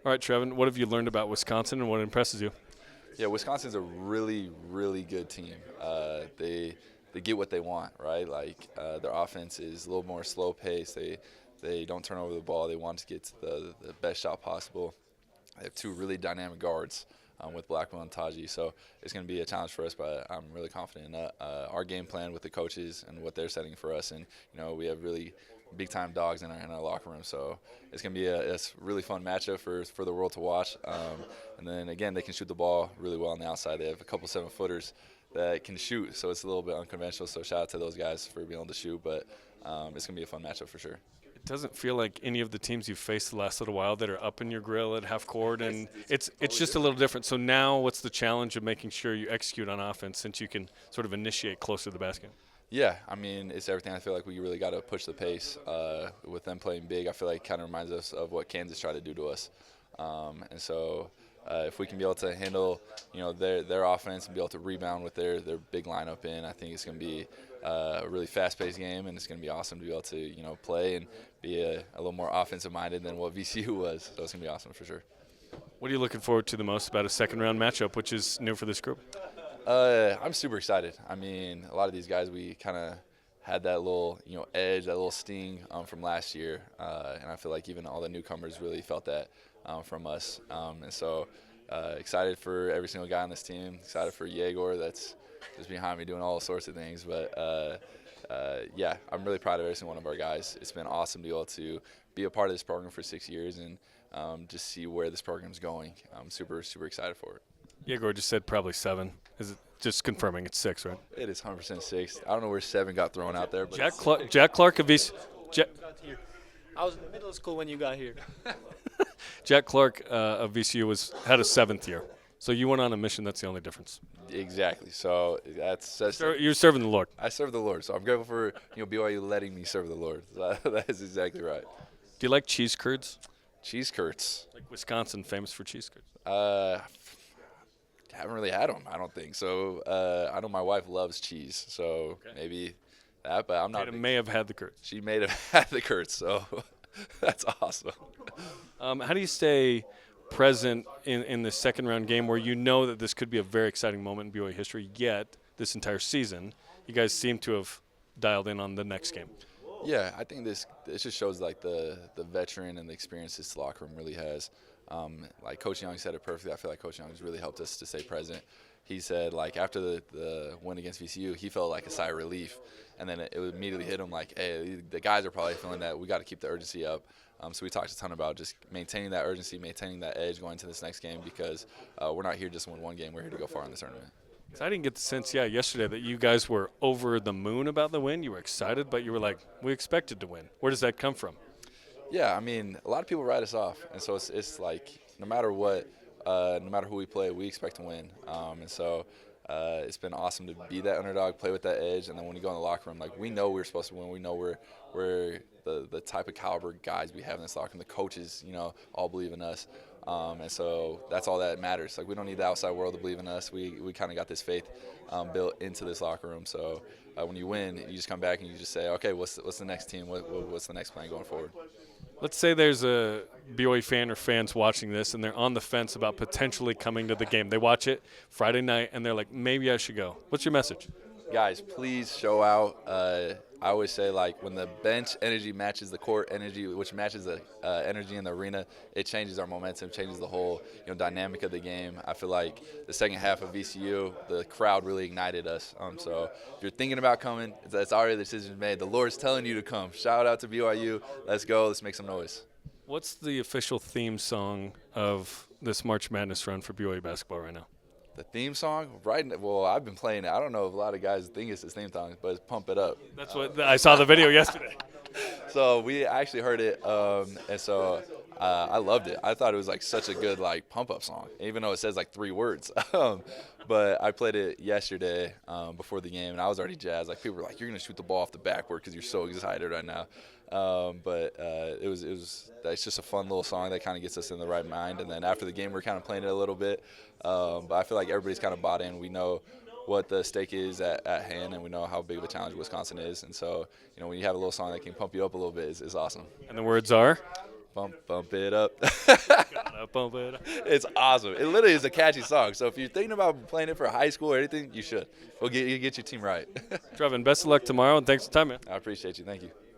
All right, Trevin, what have you learned about Wisconsin and what impresses you? Yeah, Wisconsin's a really, really good team. They get what they want, right? Like their offense is a little more slow paced. They don't turn over the ball. They want to get to the best shot possible. They have two really dynamic guards with Blackwell and Taji, so it's going to be a challenge for us. But I'm really confident in our game plan with the coaches and what they're setting for us. And we have really big-time dogs in our locker room, so it's going to be a really fun matchup for the world to watch. And then again, they can shoot the ball really well on the outside. They have a couple 7-footers that can shoot, so it's a little bit unconventional. So shout out to those guys for being able to shoot, but it's going to be a fun matchup for sure. It doesn't feel like any of the teams you've faced the last little while that are up in your grill at half court, and it's just a little different. So now what's the challenge of making sure you execute on offense since you can sort of initiate closer to the basket? Yeah, I mean, it's everything. I feel like we really got to push the pace with them playing big. I feel like it kind of reminds us of what Kansas tried to do to us. And so if we can be able to handle, their offense and be able to rebound with their big lineup in, I think it's going to be a really fast-paced game, and it's going to be awesome to be able to, play and be a little more offensive-minded than what VCU was. So it's going to be awesome for sure. What are you looking forward to the most about a second-round matchup, which is new for this group? I'm super excited. I mean, a lot of these guys, we kind of had that little, edge, that little sting from last year, and I feel like even all the newcomers really felt that from us. And so excited for every single guy on this team. Excited for Yegor, that's just behind me doing all sorts of things. But yeah, I'm really proud of every single one of our guys. It's been awesome to be able to be a part of this program for 6 years and just see where this program's going. I'm super, super excited for it. Yegor just said probably 7. Is it just confirming it's 6, right? It is 100% 6. I don't know where 7 got thrown out there. But Jack Clark of VCU. I was in the middle of school when you got here. Jack Clark of VCU had a 7th year. So you went on a mission. That's the only difference. Exactly. So that's you're serving the Lord. I serve the Lord. So I'm grateful for BYU letting me serve the Lord. That is exactly right. Do you like cheese curds? Cheese curds. Like Wisconsin, famous for cheese curds. Haven't really had them, I don't think. So I know my wife loves cheese, so maybe that. But I'm not. Jada may have had the curds. She may have had the curds, so that's awesome. How do you stay present in the second round game where you know that this could be a very exciting moment in BYU history? Yet this entire season, you guys seem to have dialed in on the next game. Yeah, I think this just shows like the veteran and the experience this locker room really has. Like Coach Young said it perfectly. I feel like Coach Young has really helped us to stay present. He said, like, after the win against VCU, he felt like a sigh of relief. And then it immediately hit him like, hey, the guys are probably feeling that we got to keep the urgency up. So we talked a ton about just maintaining that urgency, maintaining that edge going into this next game because we're not here just to win one game. We're here to go far in this tournament. So I didn't get the sense, yesterday that you guys were over the moon about the win. You were excited, but you were like, we expected to win. Where does that come from? Yeah, I mean, a lot of people write us off, and so it's like no matter what, no matter who we play, we expect to win. And so it's been awesome to be that underdog, play with that edge, and then when you go in the locker room, like we know we're supposed to win. We know we're the type of caliber guys we have in this locker room. The coaches, all believe in us. And so that's all that matters. Like we don't need the outside world to believe in us. We kind of got this faith built into this locker room. So when you win, you just come back and you just say, okay, what's the next team? What's the next plan going forward? Let's say there's a BYU fan or fans watching this and they're on the fence about potentially coming to the game. They watch it Friday night and they're like, maybe I should go. What's your message? Guys, please show out. I always say, like, when the bench energy matches the court energy, which matches the energy in the arena, it changes our momentum, changes the whole dynamic of the game. I feel like the second half of VCU, the crowd really ignited us. So if you're thinking about coming, it's already the decision made. The Lord's telling you to come. Shout out to BYU. Let's go. Let's make some noise. What's the official theme song of this March Madness run for BYU basketball right now? The theme song, right? Well, I've been playing it. I don't know if a lot of guys think it's the theme song, but it's "Pump It Up." That's what I saw the video yesterday. So we actually heard it, and so I loved it. I thought it was like such a good like pump up song, even though it says like 3 words. But I played it yesterday before the game, and I was already jazzed. Like people were like, "You're gonna shoot the ball off the backboard because you're so excited right now." But it's just a fun little song that kind of gets us in the right mind. And then after the game, we're kind of playing it a little bit. But I feel like everybody's kind of bought in. We know what the stake is at hand, and we know how big of a challenge Wisconsin is. And so, when you have a little song that can pump you up a little bit, is awesome. And the words are? Bump it up. Gotta Pompera. It's awesome. It literally is a catchy song. So if you're thinking about playing it for high school or anything, you should. We'll get your team right. Trevin, best of luck tomorrow, and thanks for the time, man. I appreciate you. Thank you.